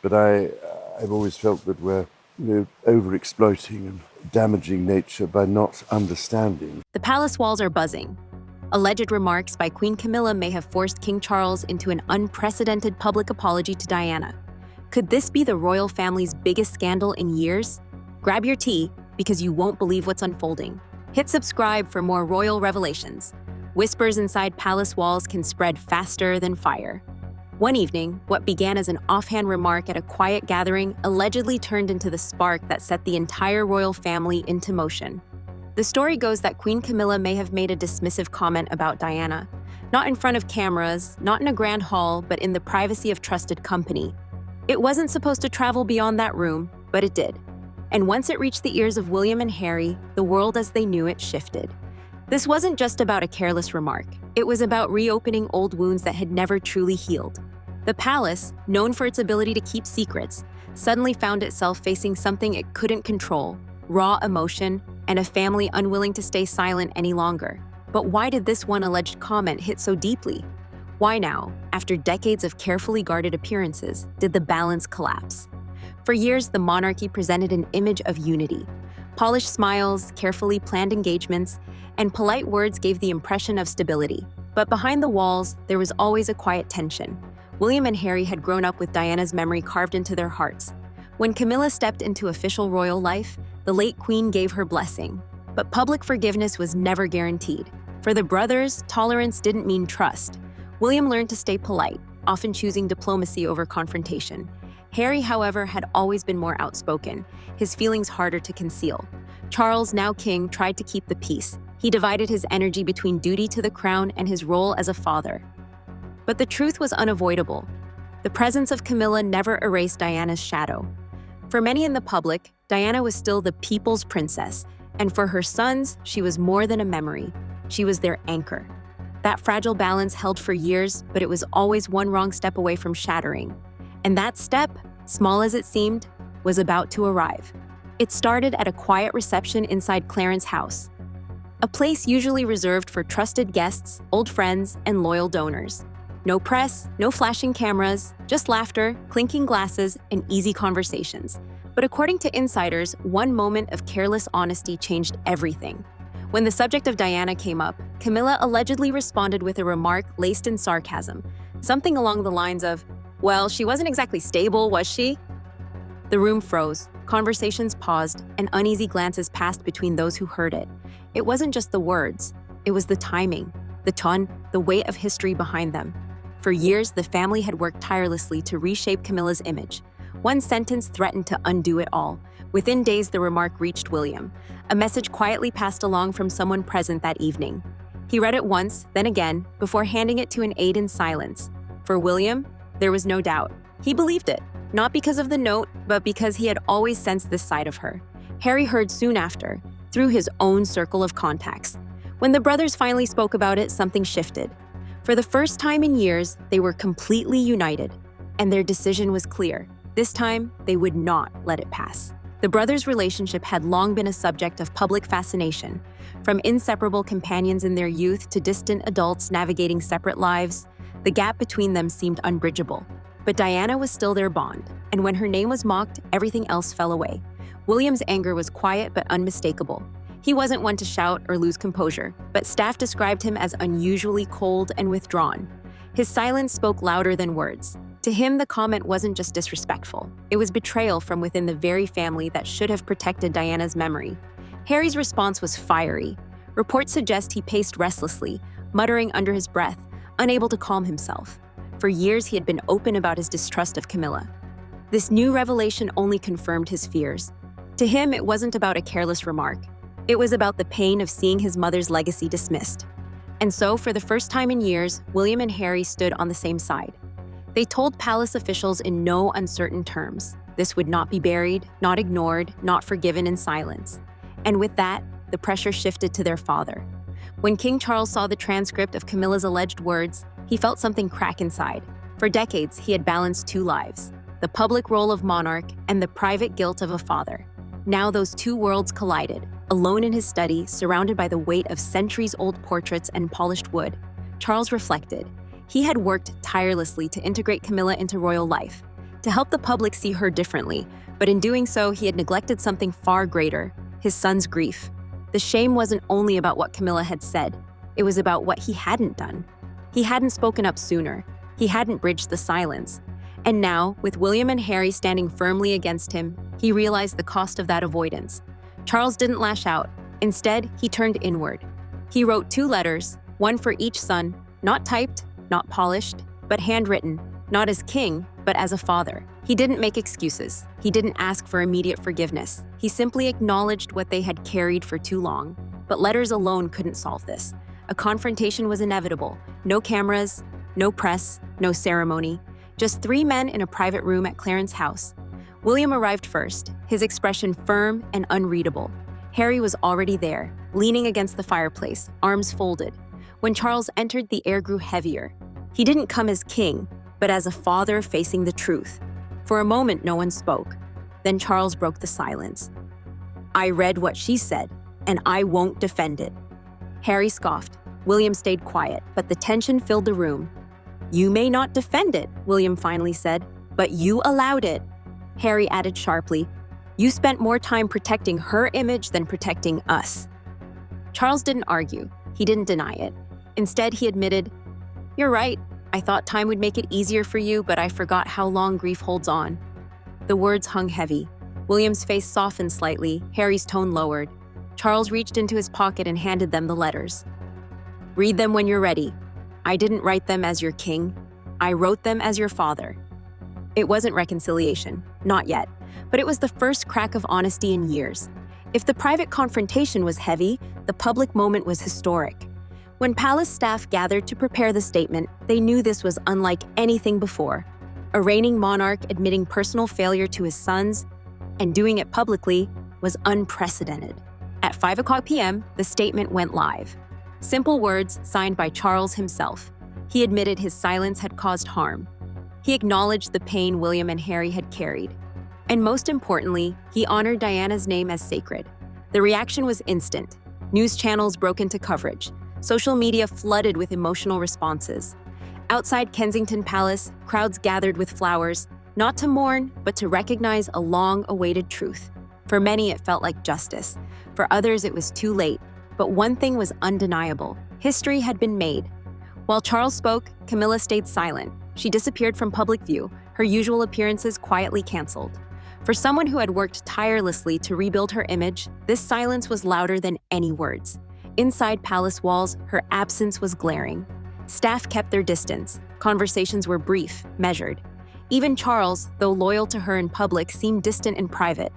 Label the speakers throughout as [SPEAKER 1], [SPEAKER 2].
[SPEAKER 1] But I've always felt that we're over-exploiting and damaging nature by not understanding.
[SPEAKER 2] The palace walls are buzzing. Alleged remarks by Queen Camilla may have forced King Charles into an unprecedented public apology to Diana. Could this be the royal family's biggest scandal in years? Grab your tea, because you won't believe what's unfolding. Hit subscribe for more royal revelations. Whispers inside palace walls can spread faster than fire. One evening, what began as an offhand remark at a quiet gathering allegedly turned into the spark that set the entire royal family into motion. The story goes that Queen Camilla may have made a dismissive comment about Diana, not in front of cameras, not in a grand hall, but in the privacy of trusted company. It wasn't supposed to travel beyond that room, but it did. And once it reached the ears of William and Harry, the world as they knew it shifted. This wasn't just about a careless remark. It was about reopening old wounds that had never truly healed. The palace, known for its ability to keep secrets, suddenly found itself facing something it couldn't control: raw emotion and a family unwilling to stay silent any longer. But why did this one alleged comment hit so deeply? Why now, after decades of carefully guarded appearances, did the balance collapse? For years, the monarchy presented an image of unity. Polished smiles, carefully planned engagements, and polite words gave the impression of stability. But behind the walls, there was always a quiet tension. William and Harry had grown up with Diana's memory carved into their hearts. When Camilla stepped into official royal life, the late queen gave her blessing. But public forgiveness was never guaranteed. For the brothers, tolerance didn't mean trust. William learned to stay polite, often choosing diplomacy over confrontation. Harry, however, had always been more outspoken, his feelings harder to conceal. Charles, now king, tried to keep the peace. He divided his energy between duty to the crown and his role as a father. But the truth was unavoidable. The presence of Camilla never erased Diana's shadow. For many in the public, Diana was still the people's princess, and for her sons, she was more than a memory. She was their anchor. That fragile balance held for years, but it was always one wrong step away from shattering. And that step, small as it seemed, was about to arrive. It started at a quiet reception inside Clarence's house, a place usually reserved for trusted guests, old friends, and loyal donors. No press, no flashing cameras, just laughter, clinking glasses, and easy conversations. But according to insiders, one moment of careless honesty changed everything. When the subject of Diana came up, Camilla allegedly responded with a remark laced in sarcasm, something along the lines of, "Well, she wasn't exactly stable, was she?" The room froze, conversations paused, and uneasy glances passed between those who heard it. It wasn't just the words, it was the timing, the tone, the weight of history behind them. For years, the family had worked tirelessly to reshape Camilla's image. One sentence threatened to undo it all. Within days, the remark reached William, a message quietly passed along from someone present that evening. He read it once, then again, before handing it to an aide in silence. For William, there was no doubt. He believed it, not because of the note, but because he had always sensed this side of her. Harry heard soon after, through his own circle of contacts. When the brothers finally spoke about it, something shifted. For the first time in years, they were completely united, and their decision was clear. This time, they would not let it pass. The brothers' relationship had long been a subject of public fascination. From inseparable companions in their youth to distant adults navigating separate lives, the gap between them seemed unbridgeable. But Diana was still their bond, and when her name was mocked, everything else fell away. William's anger was quiet but unmistakable. He wasn't one to shout or lose composure, but staff described him as unusually cold and withdrawn. His silence spoke louder than words. To him, the comment wasn't just disrespectful. It was betrayal from within the very family that should have protected Diana's memory. Harry's response was fiery. Reports suggest he paced restlessly, muttering under his breath, unable to calm himself. For years, he had been open about his distrust of Camilla. This new revelation only confirmed his fears. To him, it wasn't about a careless remark. It was about the pain of seeing his mother's legacy dismissed. And so, for the first time in years, William and Harry stood on the same side. They told palace officials in no uncertain terms, this would not be buried, not ignored, not forgiven in silence. And with that, the pressure shifted to their father. When King Charles saw the transcript of Camilla's alleged words, he felt something crack inside. For decades, he had balanced two lives, the public role of monarch and the private guilt of a father. Now those two worlds collided. Alone in his study, surrounded by the weight of centuries-old portraits and polished wood, Charles reflected. He had worked tirelessly to integrate Camilla into royal life. to help the public see her differently, but in doing so, he had neglected something far greater: his son's grief. The shame wasn't only about what Camilla had said, it was about what he hadn't done. He hadn't spoken up sooner. He hadn't bridged the silence. And now, with William and Harry standing firmly against him, he realized the cost of that avoidance. Charles didn't lash out. Instead, he turned inward. He wrote 2 letters, one for each son, not typed, not polished, but handwritten, not as king, but as a father. He didn't make excuses. He didn't ask for immediate forgiveness. He simply acknowledged what they had carried for too long. But letters alone couldn't solve this. A confrontation was inevitable. No cameras, no press, no ceremony. Just 3 men in a private room at Clarence's house. William arrived first, his expression firm and unreadable. Harry was already there, leaning against the fireplace, arms folded. When Charles entered, the air grew heavier. He didn't come as king, but as a father facing the truth. For a moment, no one spoke. Then Charles broke the silence. "I read what she said, and I won't defend it." Harry scoffed. William stayed quiet, but the tension filled the room. "You may not defend it," William finally said, "but you allowed it." Harry added sharply, "You spent more time protecting her image than protecting us." Charles didn't argue. He didn't deny it. Instead, he admitted, "You're right. I thought time would make it easier for you, but I forgot how long grief holds on." The words hung heavy. William's face softened slightly, Harry's tone lowered. Charles reached into his pocket and handed them the letters. "Read them when you're ready. I didn't write them as your king. I wrote them as your father." It wasn't reconciliation, not yet, but it was the first crack of honesty in years. If the private confrontation was heavy, the public moment was historic. When palace staff gathered to prepare the statement, they knew this was unlike anything before. A reigning monarch admitting personal failure to his sons, and doing it publicly, was unprecedented. At 5 p.m., the statement went live. Simple words signed by Charles himself. He admitted his silence had caused harm. He acknowledged the pain William and Harry had carried. And most importantly, he honored Diana's name as sacred. The reaction was instant. News channels broke into coverage. Social media flooded with emotional responses. Outside Kensington Palace, crowds gathered with flowers, not to mourn, but to recognize a long-awaited truth. For many, it felt like justice. For others, it was too late. But one thing was undeniable. History had been made. While Charles spoke, Camilla stayed silent. She disappeared from public view, her usual appearances quietly canceled. For someone who had worked tirelessly to rebuild her image, this silence was louder than any words. Inside palace walls, her absence was glaring. Staff kept their distance. Conversations were brief, measured. Even Charles, though loyal to her in public, seemed distant in private.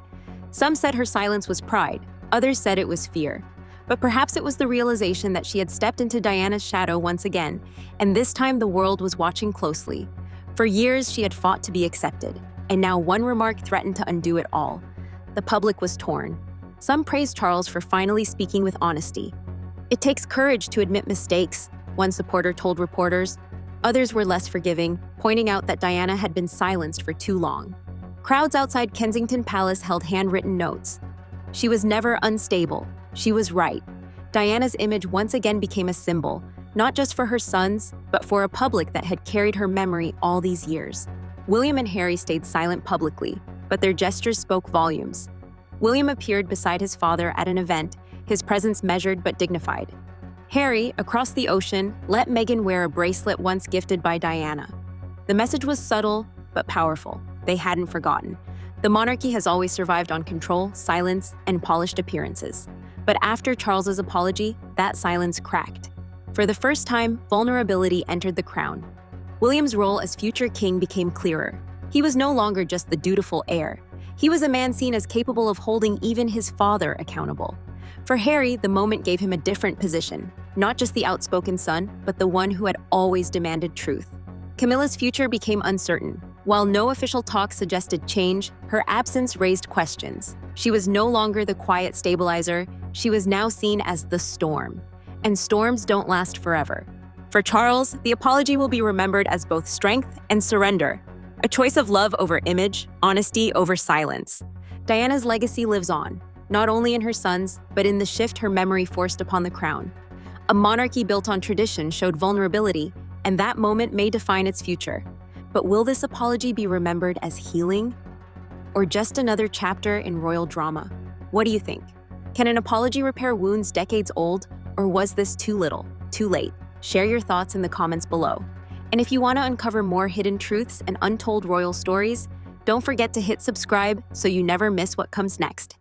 [SPEAKER 2] Some said her silence was pride. Others said it was fear. But perhaps it was the realization that she had stepped into Diana's shadow once again, and this time the world was watching closely. For years, she had fought to be accepted, and now one remark threatened to undo it all. The public was torn. Some praised Charles for finally speaking with honesty. "It takes courage to admit mistakes," one supporter told reporters. Others were less forgiving, pointing out that Diana had been silenced for too long. Crowds outside Kensington Palace held handwritten notes. She was never unstable. She was right. Diana's image once again became a symbol, not just for her sons, but for a public that had carried her memory all these years. William and Harry stayed silent publicly, but their gestures spoke volumes. William appeared beside his father at an event, his presence measured but dignified. Harry, across the ocean, let Meghan wear a bracelet once gifted by Diana. The message was subtle but powerful. They hadn't forgotten. The monarchy has always survived on control, silence, and polished appearances. But after Charles's apology, that silence cracked. For the first time, vulnerability entered the crown. William's role as future king became clearer. He was no longer just the dutiful heir. He was a man seen as capable of holding even his father accountable. For Harry, the moment gave him a different position, not just the outspoken son, but the one who had always demanded truth. Camilla's future became uncertain. While no official talk suggested change, her absence raised questions. She was no longer the quiet stabilizer. She was now seen as the storm. And storms don't last forever. For Charles, the apology will be remembered as both strength and surrender, a choice of love over image, honesty over silence. Diana's legacy lives on, not only in her sons, but in the shift her memory forced upon the crown. A monarchy built on tradition showed vulnerability, and that moment may define its future. But will this apology be remembered as healing? Or just another chapter in royal drama? What do you think? Can an apology repair wounds decades old, or was this too little, too late? Share your thoughts in the comments below. And if you want to uncover more hidden truths and untold royal stories, don't forget to hit subscribe so you never miss what comes next.